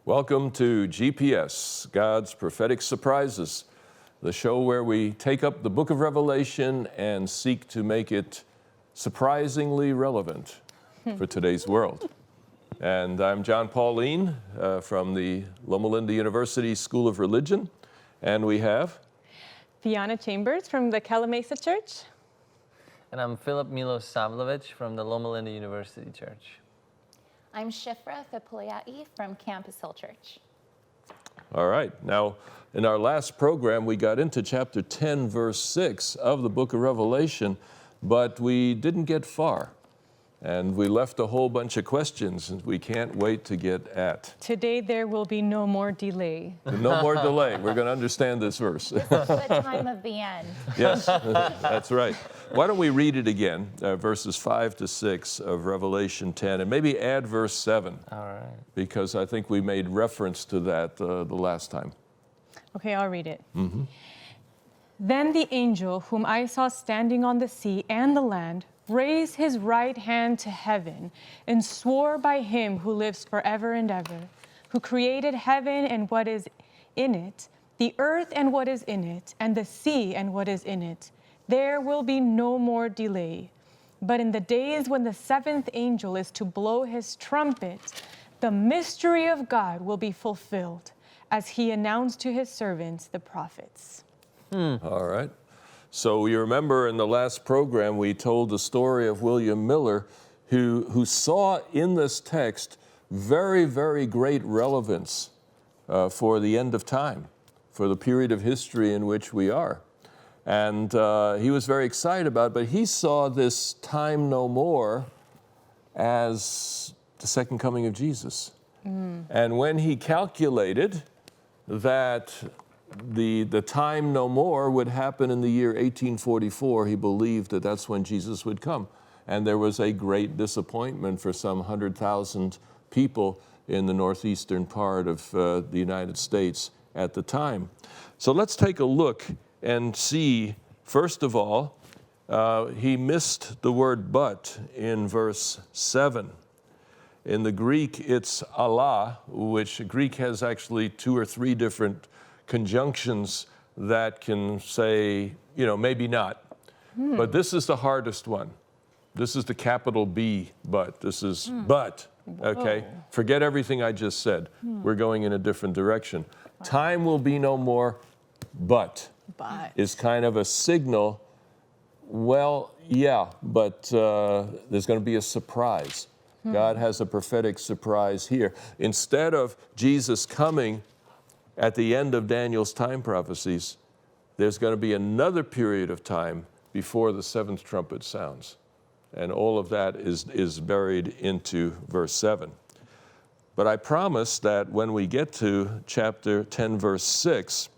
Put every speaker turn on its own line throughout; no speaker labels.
Welcome to GPS, God's Prophetic Surprises, the show where we take up the book of Revelation and seek to make it surprisingly relevant for today's world. And I'm Jon Paulien from the Loma University School of Religion, and we have
Fiona Chambers from the Kalamasa Church.
And I'm Philip Milosavljevic from the Loma University Church.
I'm Shifra Fapuliai from Campus Hill Church.
All right. Now, in our last program, we got into chapter 10, verse 6 of the book of Revelation, but we didn't get far. And we left a whole bunch of questions we can't wait to get at.
Today there will be no more delay.
No more delay. We're going to understand this verse.
This is the time of the end.
Yes, that's right. Why don't we read it again, verses 5 to 6 of Revelation 10, and maybe add verse 7.
All right.
Because I think we made reference to that the last time.
Okay, I'll read it. Then the angel whom I saw standing on the sea and the land raised his right hand to heaven and swore by him who lives forever and ever, who created heaven and what is in it, the earth and what is in it, and the sea and what is in it. There will be no more delay. But in the days when the seventh angel is to blow his trumpet, the mystery of God will be fulfilled, as he announced to his servants, the prophets.
All right. So you remember in the last program, we told the story of William Miller, who saw in this text very, very great relevance for the end of time, for the period of history in which we are. And he was very excited about it, but he saw this time no more as the second coming of Jesus. And when he calculated that the time no more would happen in the year 1844, he believed that that's when Jesus would come. And there was a great disappointment for some 100,000 people in the northeastern part of the United States at the time. So let's take a look and see, first of all, he missed the word but in verse 7. In the Greek, it's Allah, which Greek has actually 2 or 3 different conjunctions that can say, maybe not. But this is the hardest one. This is the capital B, but. This is but, okay?
Whoa.
Forget everything I just said. We're going in a different direction. Time will be no more, but is kind of a signal, well, yeah, but there's going to be a surprise. God has a prophetic surprise here. Instead of Jesus coming at the end of Daniel's time prophecies, there's going to be another period of time before the 7th trumpet sounds. And all of that is buried into verse 7. But I promise that when we get to chapter 10, verse 6,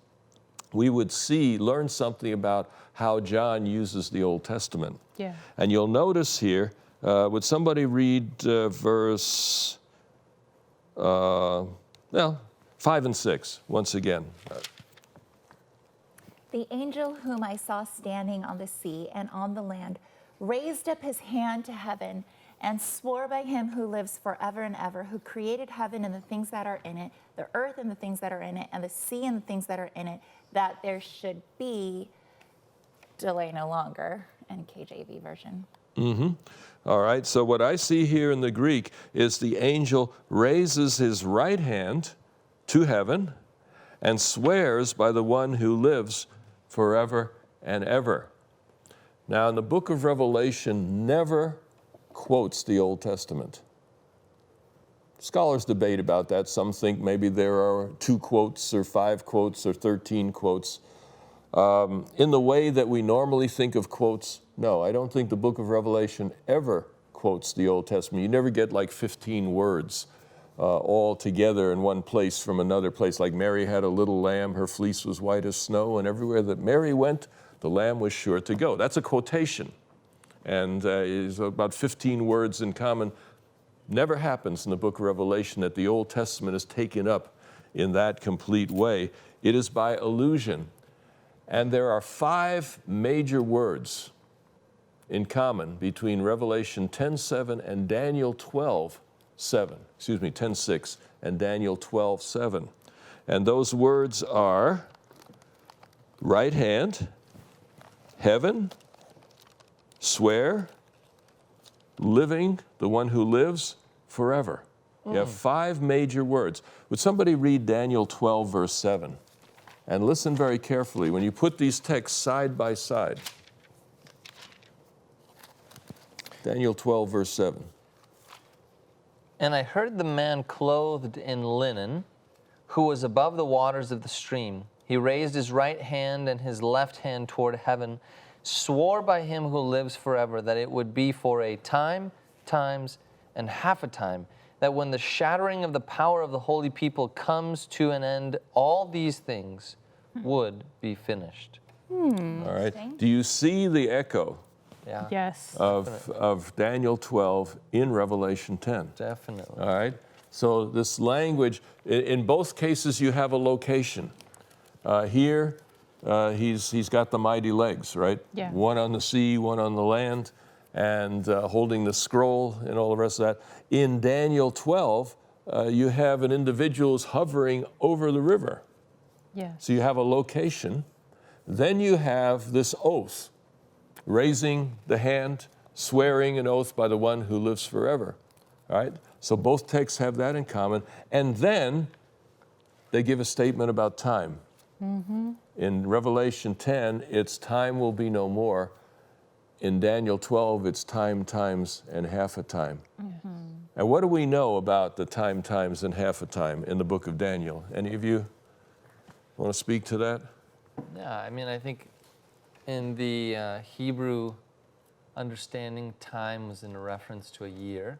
we would learn something about how John uses the Old Testament.
Yeah.
And you'll notice here, would somebody read verse 5 and 6 once again?
The angel whom I saw standing on the sea and on the land raised up his hand to heaven and swore by him who lives forever and ever, who created heaven and the things that are in it, the earth and the things that are in it, and the sea and the things that are in it, that there should be delay no longer, in KJV version.
All right, so what I see here in the Greek is the angel raises his right hand to heaven and swears by the one who lives forever and ever. Now, in the book of Revelation never quotes the Old Testament. Scholars debate about that. Some think maybe there are 2 quotes or 5 quotes or 13 quotes. In the way that we normally think of quotes, no, I don't think the book of Revelation ever quotes the Old Testament. You never get like 15 words all together in one place from another place. Like Mary had a little lamb, her fleece was white as snow, and everywhere that Mary went, the lamb was sure to go. That's a quotation. And it's about 15 words in common. Never happens in the book of Revelation that the Old Testament is taken up in that complete way. It is by allusion. And there are 5 major words in common between Revelation 10:7 and Daniel 12 10:6, and Daniel 12:7. And those words are right hand, heaven, swear, living, the one who lives forever. You have 5 major words. Would somebody read Daniel 12, verse 7? And listen very carefully when you put these texts side by side. Daniel 12, verse 7.
And I heard the man clothed in linen, who was above the waters of the stream. He raised his right hand and his left hand toward heaven, swore by him who lives forever that it would be for a time, times, and half a time, that when the shattering of the power of the holy people comes to an end, all these things would be finished.
All right. Do you see the echo
Yeah.
Yes.
of Daniel 12 in Revelation 10?
Definitely.
All right. So this language, in both cases, you have a location. Here, he's got the mighty legs, right?
Yeah.
One on the sea, one on the land, and holding the scroll and all the rest of that. In Daniel 12, you have an individual who's hovering over the river.
Yeah.
So you have a location. Then you have this oath, raising the hand, swearing an oath by the one who lives forever. All right? So both texts have that in common. And then they give a statement about time. In Revelation 10, it's time will be no more. In Daniel 12, it's time, times, and half a time. And what do we know about the time, times, and half a time in the book of Daniel? Any of you want to speak to that?
Yeah, I mean, I think in the Hebrew understanding, time was in reference to a year.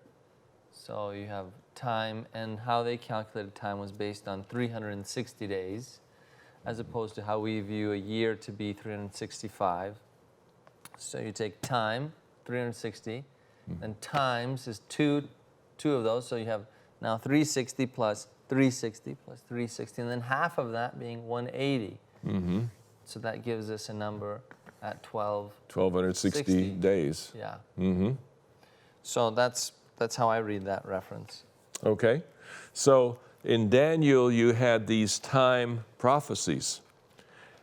So you have time, and how they calculated time was based on 360 days, as opposed to how we view a year to be 365. So you take time, 360, and times is two of those. So you have now 360 plus 360 plus 360, and then half of that being 180. So that gives us a number at
1,260 days.
Yeah. So that's how I read that reference.
Okay. So in Daniel, you had these time prophecies.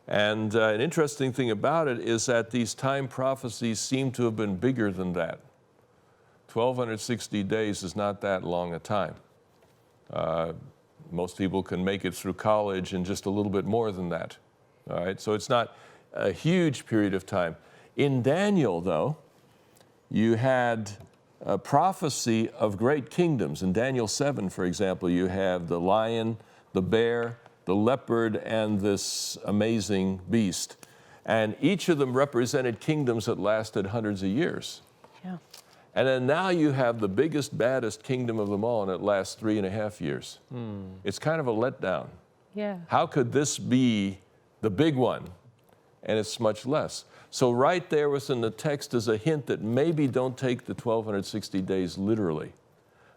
And an interesting thing about it is that these time prophecies seem to have been bigger than that. 1,260 days is not that long a time. Most people can make it through college in just a little bit more than that. All right, so it's not a huge period of time. In Daniel, though, you had a prophecy of great kingdoms. In Daniel 7, for example, you have the lion, the bear, the leopard, and this amazing beast. And each of them represented kingdoms that lasted hundreds of years.
Yeah.
And then now you have the biggest, baddest kingdom of them all, and it lasts 3.5 years. It's kind of a letdown.
Yeah.
How could this be the big one? And it's much less. So right there within the text is a hint that maybe don't take the 1,260 days literally,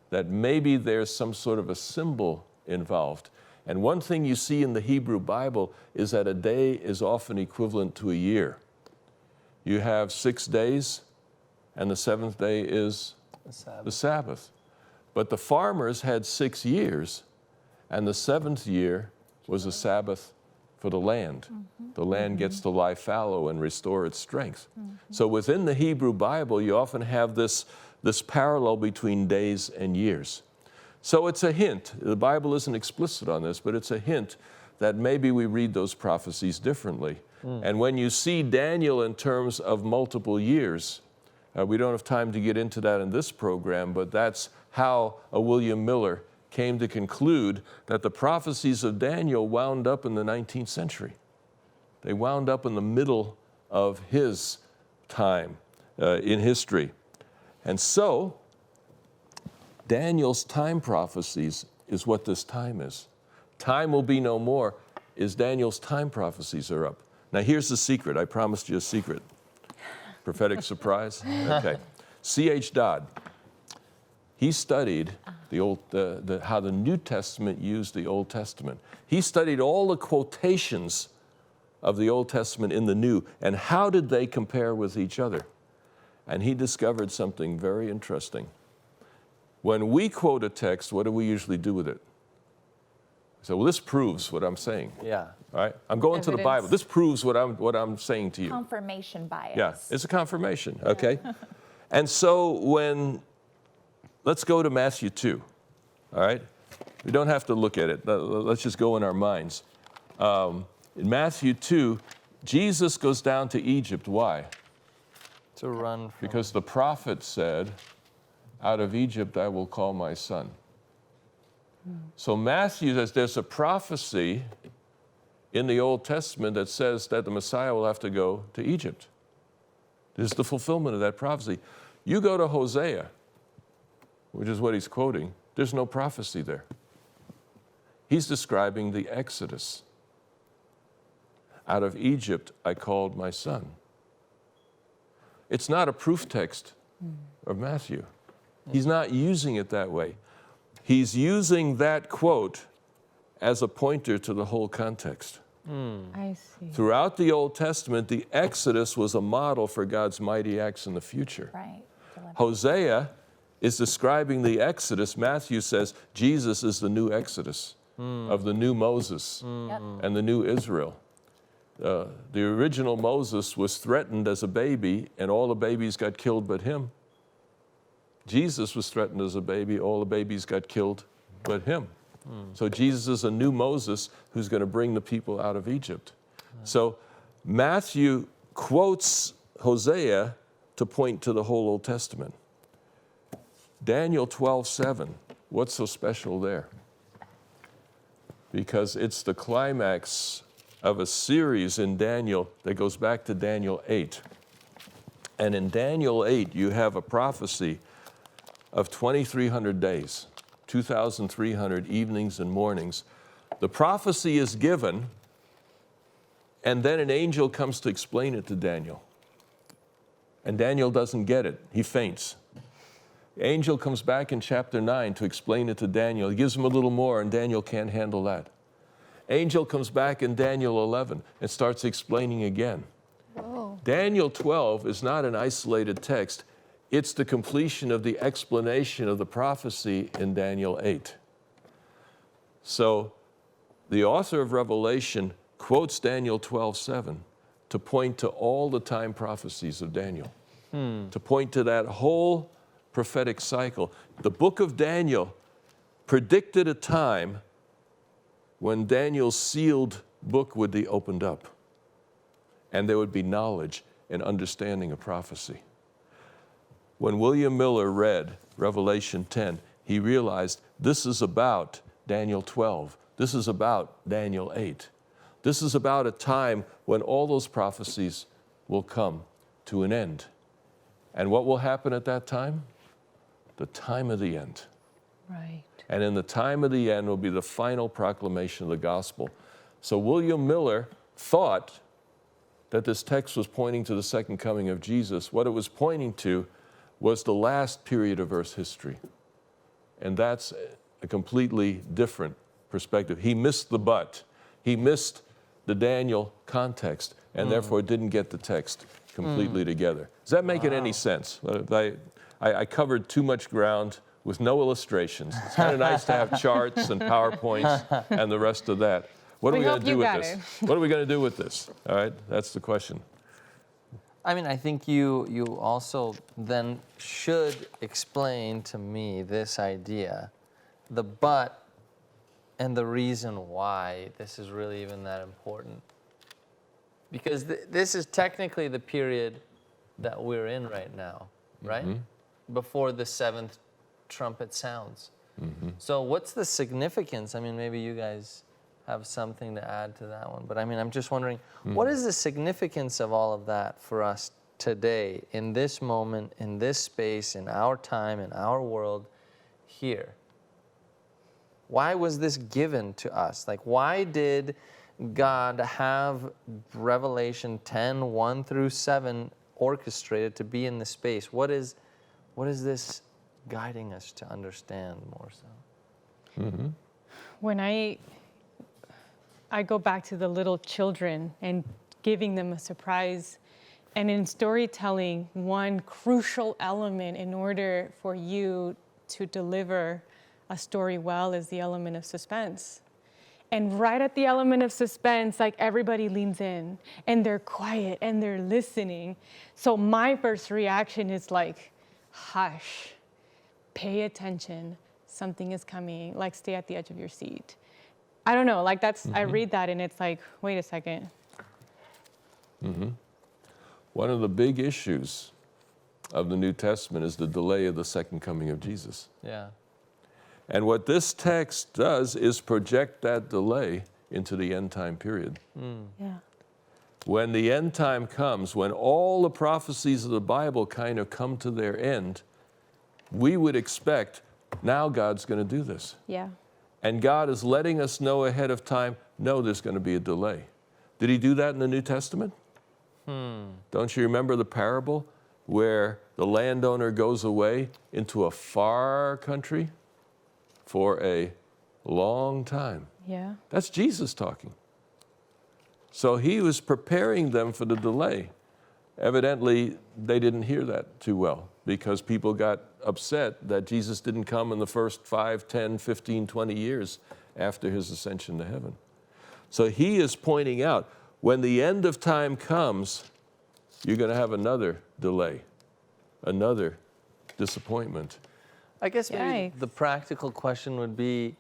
that maybe there's some sort of a symbol involved. And one thing you see in the Hebrew Bible is that a day is often equivalent to a year. You have 6 days, and the 7th day is the Sabbath. But the farmers had 6 years, and the 7th year was a Sabbath for the land. The land gets to lie fallow and restore its strength. So within the Hebrew Bible, you often have this parallel between days and years. So it's a hint. The Bible isn't explicit on this, but it's a hint that maybe we read those prophecies differently. And when you see Daniel in terms of multiple years, we don't have time to get into that in this program, but that's how a William Miller came to conclude that the prophecies of Daniel wound up in the 19th century. They wound up in the middle of his time in history. And so, Daniel's time prophecies is what this time is. Time will be no more is Daniel's time prophecies are up. Now here's the secret. I promised you a secret. Prophetic surprise? Okay. C.H. Dodd, he studied how the New Testament used the Old Testament. He studied all the quotations of the Old Testament in the New, and how did they compare with each other? And he discovered something very interesting. When we quote a text, what do we usually do with it? So, well, this proves what I'm saying.
Yeah.
All right? I'm going to the
Evidence.
Bible. This proves what I'm saying to you.
Confirmation bias.
Yeah, it's a confirmation, okay? And so let's go to Matthew 2, all right? We don't have to look at it. Let's just go in our minds. In Matthew 2, Jesus goes down to Egypt. Why?
To run from.
Because the prophet said, out of Egypt I will call my son. So Matthew says there's a prophecy in the Old Testament that says that the Messiah will have to go to Egypt. This is the fulfillment of that prophecy. You go to Hosea, which is what he's quoting, there's no prophecy there. He's describing the Exodus. Out of Egypt I called my son. It's not a proof text of Matthew. He's not using it that way. He's using that quote as a pointer to the whole context.
I see.
Throughout the Old Testament, the Exodus was a model for God's mighty acts in the future.
Right.
Hosea is describing the Exodus. Matthew says Jesus is the new Exodus of the new Moses
Yep.
and the new Israel. The original Moses was threatened as a baby, and all the babies got killed but him. Jesus was threatened as a baby, all the babies got killed but him. So Jesus is a new Moses who's going to bring the people out of Egypt. So Matthew quotes Hosea to point to the whole Old Testament. Daniel 12:7, what's so special there? Because it's the climax of a series in Daniel that goes back to Daniel 8. And in Daniel 8, you have a prophecy of 2,300 days, 2,300 evenings and mornings. The prophecy is given, and then an angel comes to explain it to Daniel. And Daniel doesn't get it. He faints. The angel comes back in chapter 9 to explain it to Daniel. He gives him a little more, and Daniel can't handle that. Angel comes back in Daniel 11 and starts explaining again.
Whoa.
Daniel 12 is not an isolated text. It's the completion of the explanation of the prophecy in Daniel 8. So the author of Revelation quotes Daniel 12:7 to point to all the time prophecies of Daniel, to point to that whole prophetic cycle. The book of Daniel predicted a time when Daniel's sealed book would be opened up, and there would be knowledge and understanding of prophecy. When William Miller read Revelation 10, he realized this is about Daniel 12. This is about Daniel 8. This is about a time when all those prophecies will come to an end. And what will happen at that time? The time of the end.
Right.
And in the time of the end will be the final proclamation of the gospel. So William Miller thought that this text was pointing to the second coming of Jesus. What it was pointing to was the last period of Earth's history. And that's a completely different perspective. He missed the but. He missed the Daniel context, and therefore didn't get the text completely together. Does that make it any sense? I covered too much ground with no illustrations. It's kind of nice to have charts and PowerPoints and the rest of that. What are we going to do with this? What are we going to do with this? All right, that's the question.
I mean, I think you also then should explain to me this idea, the but and the reason why this is really even that important. Because this is technically the period that we're in right now, right? Before the seventh trumpet sounds. So what's the significance? I mean, maybe you guys have something to add to that one. But I mean, I'm just wondering, what is the significance of all of that for us today, in this moment, in this space, in our time, in our world here? Why was this given to us? Like, why did God have Revelation 10, 1 through 7 orchestrated to be in this space? What is this guiding us to understand more so?
When I go back to the little children and giving them a surprise, and in storytelling, one crucial element in order for you to deliver a story well is the element of suspense. And right at the element of suspense, like everybody leans in and they're quiet and they're listening. So my first reaction is like, hush, pay attention, something is coming, like stay at the edge of your seat. I don't know, like that's, I read that and it's like, wait a second.
One of the big issues of the New Testament is the delay of the second coming of Jesus.
Yeah.
And what this text does is project that delay into the end time period.
Yeah.
When the end time comes, when all the prophecies of the Bible kind of come to their end, we would expect, now God's going to do this.
Yeah.
And God is letting us know ahead of time, no, there's going to be a delay. Did he do that in the New Testament? Don't you remember the parable where the landowner goes away into a far country for a long time?
Yeah.
That's Jesus talking. So he was preparing them for the delay. Evidently, they didn't hear that too well because people got upset that Jesus didn't come in the first 5, 10, 15, 20 years after his ascension to heaven. So he is pointing out, when the end of time comes, you're going to have another delay, another disappointment.
I guess maybe
Yikes.
the practical question would be,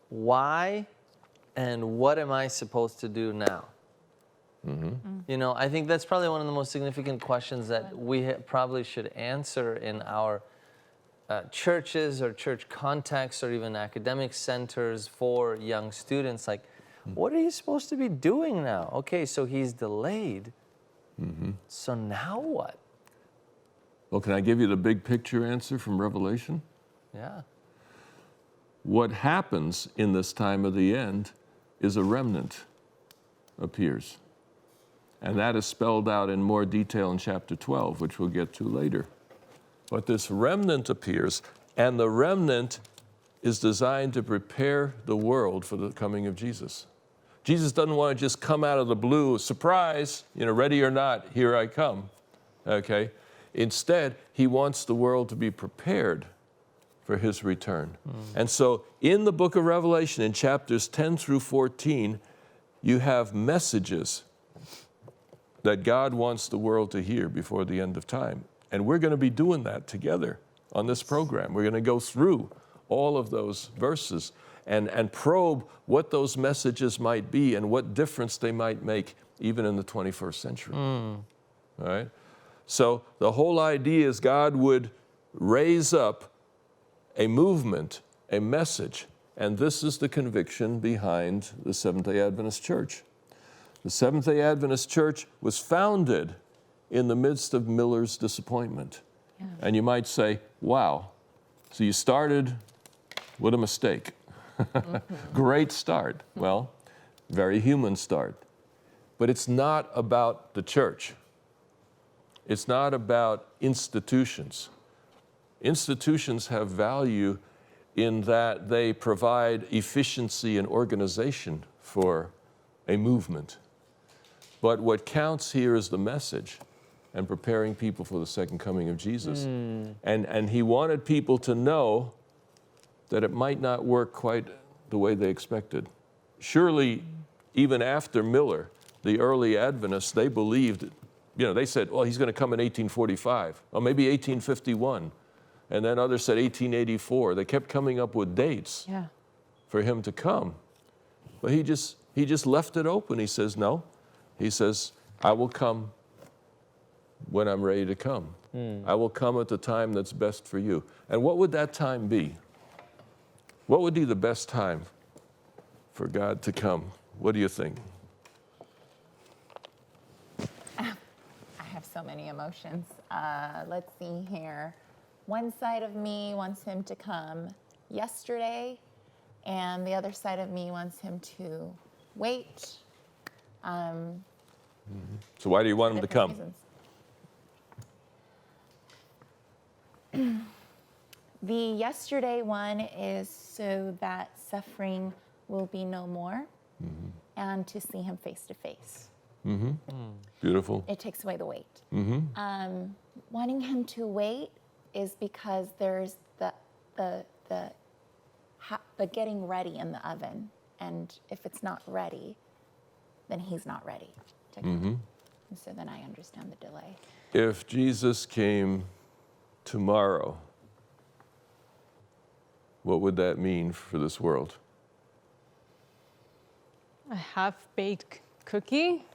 why and what am I supposed to do now? You know, I think that's probably one of the most significant questions that we probably should answer in our churches or church contexts or even academic centers for young students. Like, what are you supposed to be doing now? Okay, so he's delayed. So now what?
Well, can I give you the big picture answer from Revelation?
Yeah.
What happens in this time of the end is a remnant appears. And that is spelled out in more detail in chapter 12, which we'll get to later. But this remnant appears, and the remnant is designed to prepare the world for the coming of Jesus. Jesus doesn't want to just come out of the blue, surprise, ready or not, here I come, okay? Instead, he wants the world to be prepared for his return. And so in the book of Revelation, in chapters 10 through 14, you have messages that God wants the world to hear before the end of time. And we're going to be doing that together on this program. We're going to go through all of those verses and probe what those messages might be and what difference they might make even in the 21st century. All right? So the whole idea is God would raise up a movement, a message, and this is the conviction behind the Seventh-day Adventist Church. The Seventh-day Adventist Church was founded in the midst of Miller's disappointment. Yeah. And you might say, wow, so you started with a mistake. Great start. Well, very human start. But it's not about the church. It's not about institutions. Institutions have value in that they provide efficiency and organization for a movement. But what counts here is the message and preparing people for the second coming of Jesus. And he wanted people to know that it might not work quite the way they expected. Surely, even after Miller, the early Adventists, they believed, they said, well, he's going to come in 1845, or maybe 1851. And then others said 1884. They kept coming up with dates for him to come. But he just left it open. He says, no. He says, I will come when I'm ready to come. I will come at the time that's best for you. And what would that time be? What would be the best time for God to come? What do you think?
I have so many emotions. Let's see here. One side of me wants him to come yesterday, and the other side of me wants him to wait.
So why do you want him to come?
Reasons. The yesterday one is so that suffering will be no more and to see him face to face.
Beautiful.
It takes away the weight. Wanting him to wait is because there's the the getting ready in the oven. And if it's not ready, then he's not ready to come. And so then I understand the delay.
If Jesus came tomorrow, what would that mean for this world?
A half-baked cookie?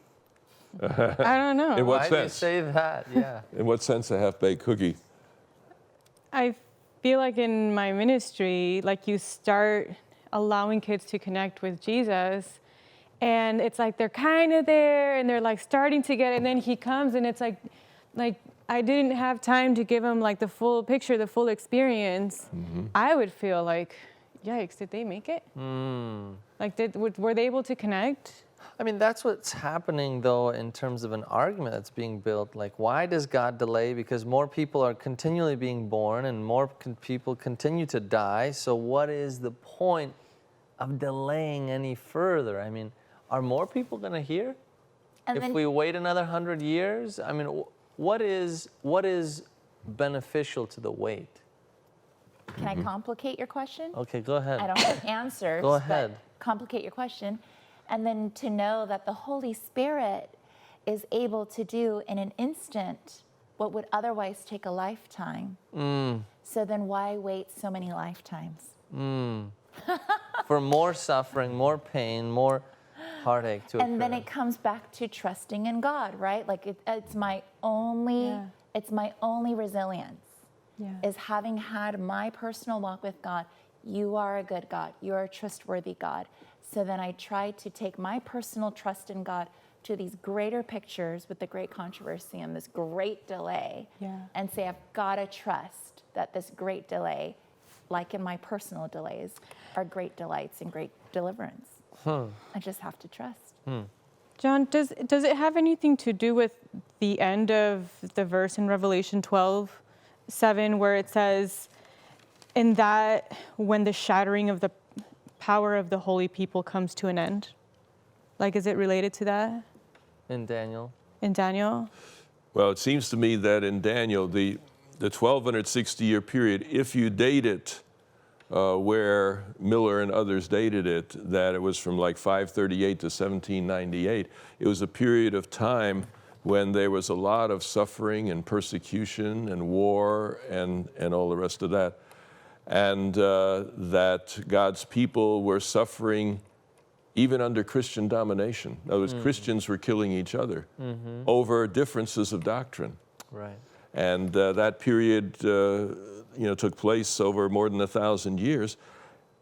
I don't know.
In what
Why
sense?
do you say that? Yeah.
In what sense a half-baked cookie?
I feel like in my ministry, like you start allowing kids to connect with Jesus, and it's like they're kind of there and they're like starting to get it, and then he comes and it's like I didn't have time to give them like the full picture, the full experience. I would feel like, yikes, did they make it? Like were they able to connect?
I mean, that's what's happening, though, in terms of an argument that's being built. Like, why does God delay? Because more people are continually being born and more people continue to die. So what is the point of delaying any further? I mean, are more people going to hear?
And
If
then
we wait another 100 years? I mean, what is beneficial to the wait?
can I complicate your question?
Okay, go ahead.
I don't have answers.
Go ahead.
But complicate your question. And then to know that the Holy Spirit is able to do in an instant what would otherwise take a lifetime. So then why wait so many lifetimes?
For more suffering, more pain, more heartache to occur.
And then it comes back to trusting in God, right? Like it's my only resilience.
Yeah.
Is having had my personal walk with God. You are a good God. You are a trustworthy God. So then I try to take my personal trust in God to these greater pictures with the great controversy and this great delay.
Yeah.
And say, I've got to trust that this great delay, like in my personal delays, are great delights and great deliverance. I just have to trust.
John, does it have anything to do with the end of the verse in Revelation 12:7, where it says, in that when the shattering of the power of the holy people comes to an end? Like, is it related to that
In Daniel.
in Daniel?
Well, it seems to me that in Daniel, the 1260-year period, if you date it where Miller and others dated it, that it was from like 538 to 1798, it was a period of time when there was a lot of suffering and persecution and war and all the rest of that. And that God's people were suffering even under Christian domination. In other words, Christians were killing each other over differences of doctrine.
Right.
And that period took place over more than 1,000 years.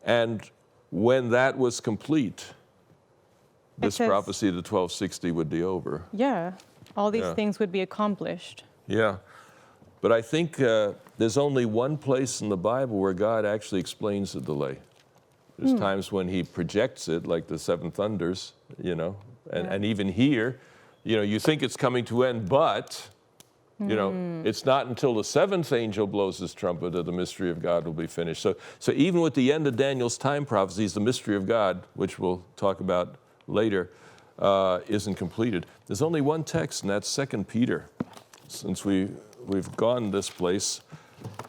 And when that was complete, this
says-
prophecy of the 1260 would be over.
Yeah, all these
Yeah.
things would be accomplished.
Yeah. But I think there's only one place in the Bible where God actually explains the delay. There's times when he projects it, like the seven thunders, and even here, you think it's coming to end, but, it's not until the seventh angel blows his trumpet that the mystery of God will be finished. So even with the end of Daniel's time prophecies, the mystery of God, which we'll talk about later, isn't completed. There's only one text, and that's 2 Peter. Since we've gone this place,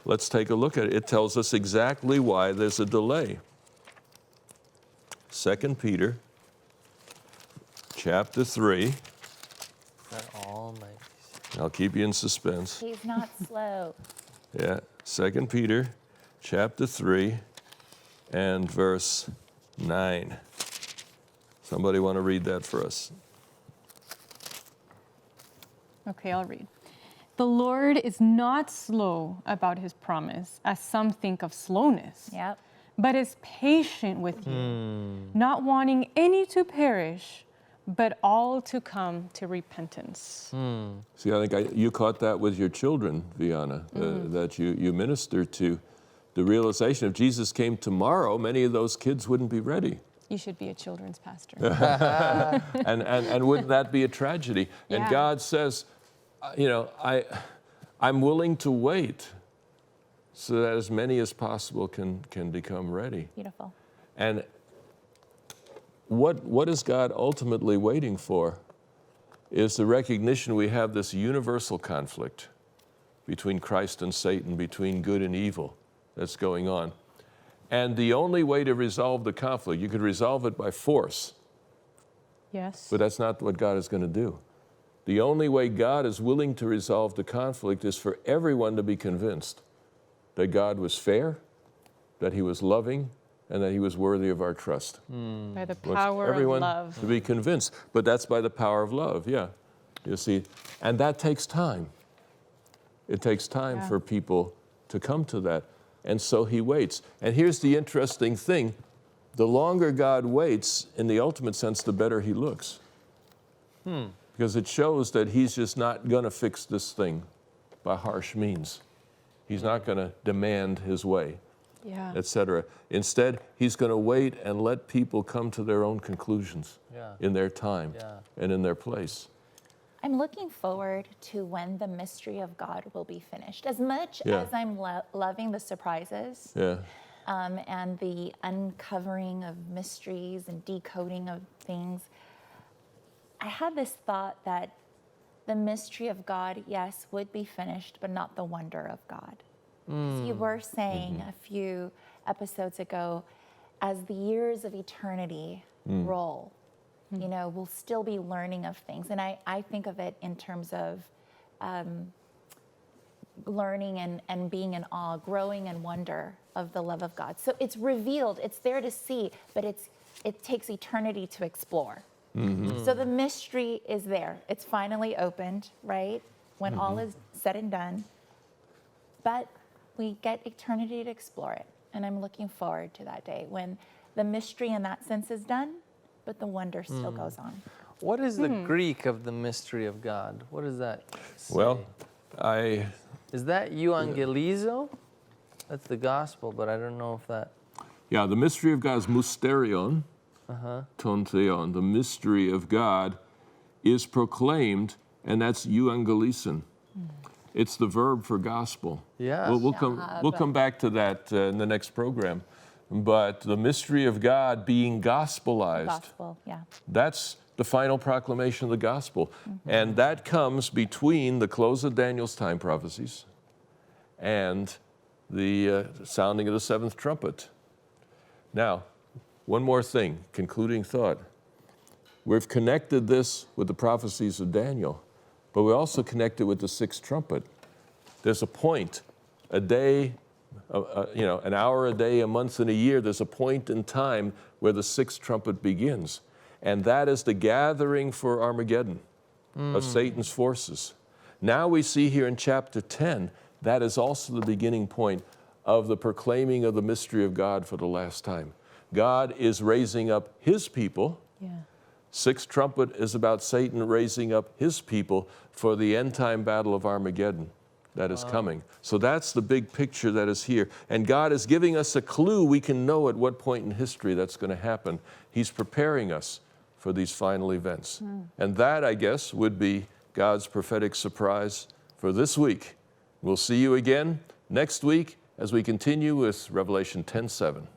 let's take a look at it. It tells us exactly why there's a delay. 2 Peter, chapter 3.
That Almighty.
I'll keep you in suspense.
He's not slow.
Yeah, 2 Peter, chapter 3, and verse 9. Somebody want to read that for us?
Okay, I'll read. The Lord is not slow about his promise, as some think of slowness,
Yep.
but is patient with you, not wanting any to perish, but all to come to repentance.
See, I think you caught that with your children, Viana, that you minister to. The realization if Jesus came tomorrow, many of those kids wouldn't be ready.
You should be a children's pastor.
And wouldn't that be a tragedy? And
Yeah.
God says, I'm willing to wait so that as many as possible can become ready.
Beautiful.
And what is God ultimately waiting for is the recognition we have this universal conflict between Christ and Satan, between good and evil, that's going on. And the only way to resolve the conflict, you could resolve it by force,
Yes.
but that's not what God is going to do. The only way God is willing to resolve the conflict is for everyone to be convinced that God was fair, that he was loving, and that he was worthy of our trust.
By the
Wants
power of
everyone
love.
to be convinced, but that's by the power of love, yeah. You see, and that takes time. It takes time
Yeah.
for people to come to that, and so he waits. And here's the interesting thing. The longer God waits, in the ultimate sense, the better he looks. Because it shows that he's just not going to fix this thing by harsh means. He's not going to demand his way,
Yeah.
etc. Instead, he's going to wait and let people come to their own conclusions
Yeah.
in their time
Yeah.
and in their place.
I'm looking forward to when the mystery of God will be finished. As much
Yeah.
as I'm loving the surprises
Yeah,
and the uncovering of mysteries and decoding of things, I had this thought that the mystery of God, yes, would be finished, but not the wonder of God. As you were saying a few episodes ago, as the years of eternity roll, you know, we'll still be learning of things. And I think of it in terms of learning and being in awe, growing in wonder of the love of God. So it's revealed, it's there to see, but it takes eternity to explore. So the mystery is there. It's finally opened, right? When all is said and done. But we get eternity to explore it. And I'm looking forward to that day when the mystery in that sense is done, but the wonder still goes on.
What is the Greek of the mystery of God? What does that say?
well,
Is that euangelizo? That's the gospel, but I don't know if that...
yeah, the mystery of God is mysterion, ton theon. The mystery of God is proclaimed, and that's euangelison. It's the verb for gospel.
Yes.
We'll come back to that in the next program. But the mystery of God being gospelized,
Gospel, yeah.
that's the final proclamation of the gospel. And that comes between the close of Daniel's time prophecies and the sounding of the seventh trumpet. Now, one more thing, concluding thought. We've connected this with the prophecies of Daniel, but we also connect it with the sixth trumpet. There's a point, a day, an hour a day, a month and a year, there's a point in time where the sixth trumpet begins. And that is the gathering for Armageddon of Satan's forces. Now we see here in chapter 10, that is also the beginning point of the proclaiming of the mystery of God for the last time. God is raising up his people.
Yeah.
Sixth trumpet is about Satan raising up his people for the end time battle of Armageddon that is coming. So that's the big picture that is here. And God is giving us a clue we can know at what point in history that's going to happen. He's preparing us for these final events. And that, I guess, would be God's prophetic surprise for this week. We'll see you again next week as we continue with Revelation 10:7.